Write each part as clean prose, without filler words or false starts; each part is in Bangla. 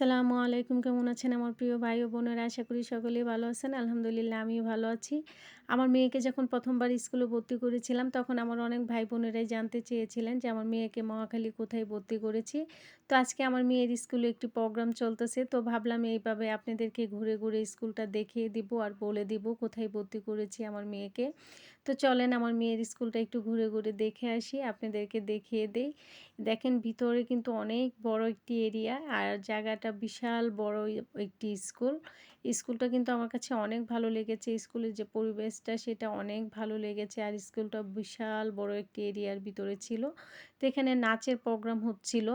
আসসালামু আলাইকুম। কেমন আছেন আমার প্রিয় ভাই ও বোনেরা? আশা করি সকলেই ভালো আছেন। আলহামদুলিল্লাহ আমিও ভালো আছি। আমার মেয়েকে যখন ১ম বার স্কুলে ভর্তি করেছিলাম, তখন আমার অনেক ভাই বোনেরাই জানতে চেয়েছিলেন যে আমার মেয়েকে মহাখালী কোথায় ভর্তি করেছি। তো আজকে আমার মেয়ের স্কুলে একটি প্রোগ্রাম চলতেছে। তো ভাবলাম এইভাবে আপনাদেরকে ঘুরে, ঘুরে স্কুলটা দেখিয়ে দিব আর বলে দিব কোথায় ভর্তি করেছি আমার মেয়েকে। তো চলেন আমার মেয়ের স্কুলটা একটু ঘুরে, ঘুরে দেখে আসি। আপনাদেরকে দেখিয়ে দেই। দেখেন ভিতরে কিন্তু অনেক বড় একটি এরিয়া আর জায়গাটা বিশাল বড় একটি স্কুল। স্কুলটা কিন্তু আমার কাছে অনেক ভালো লেগেছে। স্কুলের যে পরিবেশটা সেটা অনেক ভালো লেগেছে। আর স্কুলটা বিশাল বড় একটি এরিয়ার ভিতরে ছিল। তো এখানে নাচের প্রোগ্রাম হচ্ছিল।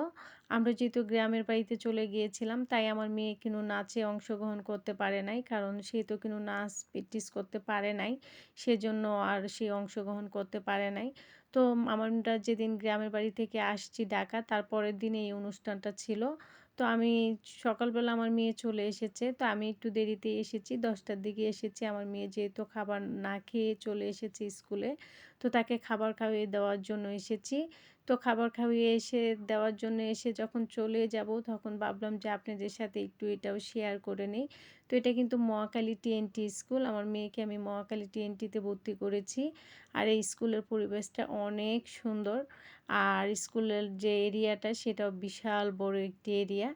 আমরা যেহেতু গ্রামের বাড়িতে চলে গিয়েছিলাম তাই আমার মেয়ে কিন্তু নাচে অংশগ্রহণ করতে পারে নাই। কারণ সে তো কিন্তু নাচ প্র্যাকটিস করতে পারে নাই। সেজন্য আর সে অংশগ্রহণ করতে পারে নাই। তো আমরা যেদিন গ্রামের বাড়ি থেকে আসছি ঢাকা, তার পরের দিন এই অনুষ্ঠানটা ছিল। তো আমি সকালবেলা আমার মেয়ে চলে এসেছে। তো আমি একটু দেরিতে এসেছি। ১০টার দিকে এসেছি। আমার মেয়ে যেহেতু খাবার না খেয়ে চলে এসেছে স্কুলে, তো তাকে খাবার খাইয়ে দেওয়ার জন্য এসেছি। তো খাবার খাইয়ে দেওয়ার জন্য এসে যখন চলে যাব, তখন ভাবলাম যে আপনাদের সাথে একটু এটাও শেয়ার করে নেই। তো এটা কিন্তু মহাখালী টিএনটি স্কুল। আমার মেয়েকে আমি মহাখালী টিএনটিতে ভর্তি করেছি। আর এই স্কুলের পরিবেশটা অনেক সুন্দর। আর স্কুলের যে এরিয়াটা সেটাও বিশাল বড় একটি এরিয়া।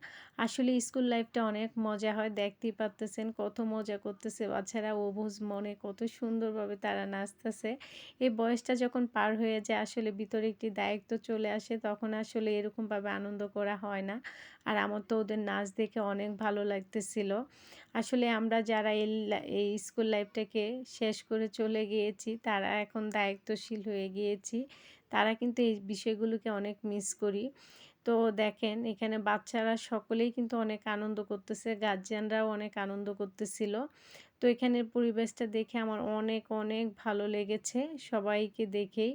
আসলে স্কুল লাইফটা অনেক মজা হয়। দেখতেই পারতেছেন কত মজা করতেছে বাচ্চারা, অবুঝ মনে কত সুন্দরভাবে তারা নাচতেছে। এই বয়সটা যখন পার হয়ে যায় আসলে ভিতরে একটি দায়িত্ব চলে আসে, তখন আসলে এরকমভাবে আনন্দ করা হয় না। আর আমার তো ওদের নাচ দেখে অনেক ভালো লাগতেছিল। আসলে আমরা যারা এই স্কুল লাইফটাকে শেষ করে চলে গিয়েছি, তারা এখন দায়িত্বশীল হয়ে গিয়েছি। তারা কিন্তু এই বিষয়গুলোকে অনেক মিস করি। তো দেখেন এখানে বাচ্চারা সকলেই কিন্তু অনেক আনন্দ করতেছে, গার্জিয়ানরাও অনেক আনন্দ করতেছিল। তো এখানের পরিবেশটা দেখে আমার অনেক, অনেক ভালো লেগেছে সবাইকে দেখেই।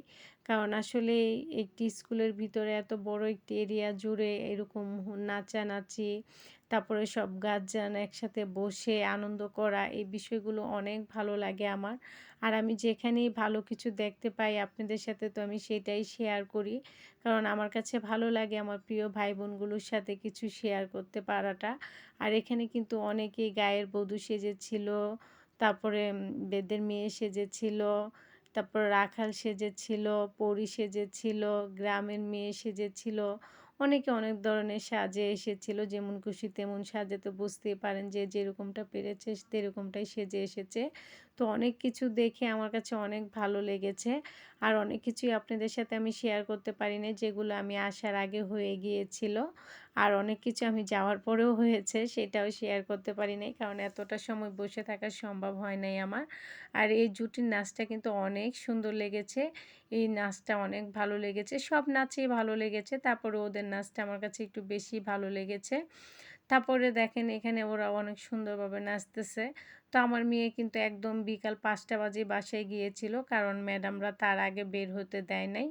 কারণ আসলে একটি স্কুলের ভিতরে এত বড় একটি এরিয়া জুড়ে এরকম নাচানাচি, তারপরে সব গার্জিয়ান একসাথে বসে আনন্দ করা, এই বিষয়গুলো অনেক ভালো লাগে আমার। আর আমি যেখানেই ভালো কিছু দেখতে পাই আপনাদের সাথে তো আমি সেটাই শেয়ার করি। কারণ আমার কাছে ভালো লাগে আমার প্রিয় ভাই-বোনগুলোর সাথে কিছু শেয়ার করতে পারাটা। আর এখানে কিন্তু অনেকেই গায়ের বধূ সেজেছিল, তারপরে বেদের মেয়ে সেজেছিল, তারপর রাখাল সেজেছিল, পরী সেজেছিল, গ্রামের মেয়ে সেজেছিল। অনেকে অনেক ধরনের সাজে এসেছিল। যেমন খুশি তেমন সাজে, তো বুঝতেই পারেন যে যেরকমটা পেরেছে তেরকমটাই সেজে এসেছে। তো অনেক কিছু দেখে আমার কাছে অনেক ভালো লেগেছে। আর অনেক কিছুই আপনাদের সাথে আমি শেয়ার করতে পারি নাই, যেগুলো আমি আসার আগে হয়ে গিয়েছিল। আর অনেক কিছু আমি যাওয়ার পরেও হয়েছে, সেটাও শেয়ার করতে পারি নাই। কারণ এতটা সময় বসে থাকা সম্ভব হয় নাই আমার। আর এই জুটির নাচটা কিন্তু অনেক সুন্দর লেগেছে। এই নাচটা অনেক ভালো লেগেছে। সব নাচই ভালো লেগেছে। তারপরে ওদের নাচটা আমার কাছে একটু বেশি ভালো লেগেছে। তারপরে দেখেন এখানে ওরা অনেক সুন্দরভাবে নাচতেছে। তো আমার মেয়ে কিন্তু একদম বিকাল ৫টা বাজে বাসায় গিয়েছিল। কারণ ম্যাডামরা তার আগে বের হতে দেয় নাই।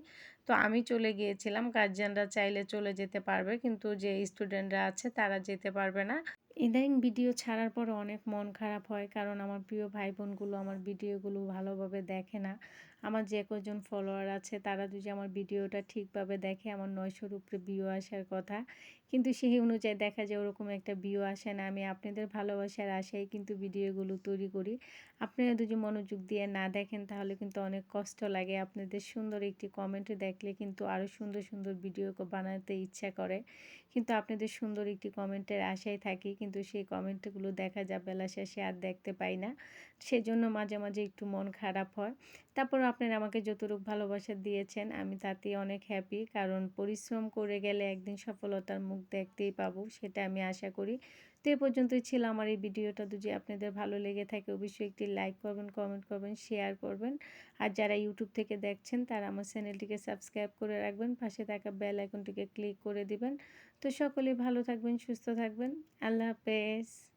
তো আমি চলে গিয়েছিলাম। গার্জিয়ানরা চাইলে চলে যেতে পারবে। কিন্তু যে স্টুডেন্টরা আছে তারা যেতে পারবে না। ইদানিং ভিডিও ছাড়ার পরে অনেক মন খারাপ হয়। কারণ আমার প্রিয় ভাই-বোনগুলো আমার ভিডিওগুলো ভালোভাবে দেখে না। আমার যে কজন ফলোয়ার আছে তারা যদি আমার ভিডিওটা ঠিকভাবে দেখে, আমার ৯০০-র উপরে ভিউ আসার কথা। কিন্তু সেই অনুযায়ী দেখা যায় ওরকম একটা ভিউ আসে না। আমি আপনাদের ভালোবাসার আশায় কিন্তু ভিডিওগুলো তৈরি করি। আপনারা যদি মনোযোগ দিয়ে না দেখেন তাহলে কিন্তু অনেক কষ্ট লাগে। আপনাদের সুন্দর একটি কমেন্ট দেখলে কিন্তু আরও সুন্দর, সুন্দর ভিডিও বানাতে ইচ্ছা করে। কিন্তু আপনাদের সুন্দর একটি কমেন্টের আশায় থাকি। কিন্তু সেই কমেন্টগুলো দেখা যায় বেলা শেষে আর দেখতে পাই না। সেজন্য মাঝে, মাঝে একটু মন খারাপ হয়। তারপরও আপনারা আমাকে যতটুকু ভালোবাসা দিয়েছেন আমি তাতেই অনেক হ্যাপি। কারণ পরিশ্রম করে গেলে একদিন সফলতার মুখ দেখতেই পাবো, সেটা আমি আশা করি। তো এ পর্যন্তই ছিল আমার এই ভিডিওটা। যদি আপনাদের ভালো লেগে থাকে অবশ্যই একটি লাইক করবেন, কমেন্ট করবেন, শেয়ার করবেন। আর যারা ইউটিউব থেকে দেখছেন তারা আমার চ্যানেলটিকে সাবস্ক্রাইব করে রাখবেন। পাশে থাকা বেল আইকনটিকে ক্লিক করে দিবেন। তো সকলেই ভালো থাকবেন, সুস্থ থাকবেন। আল্লাহ হাফেজ।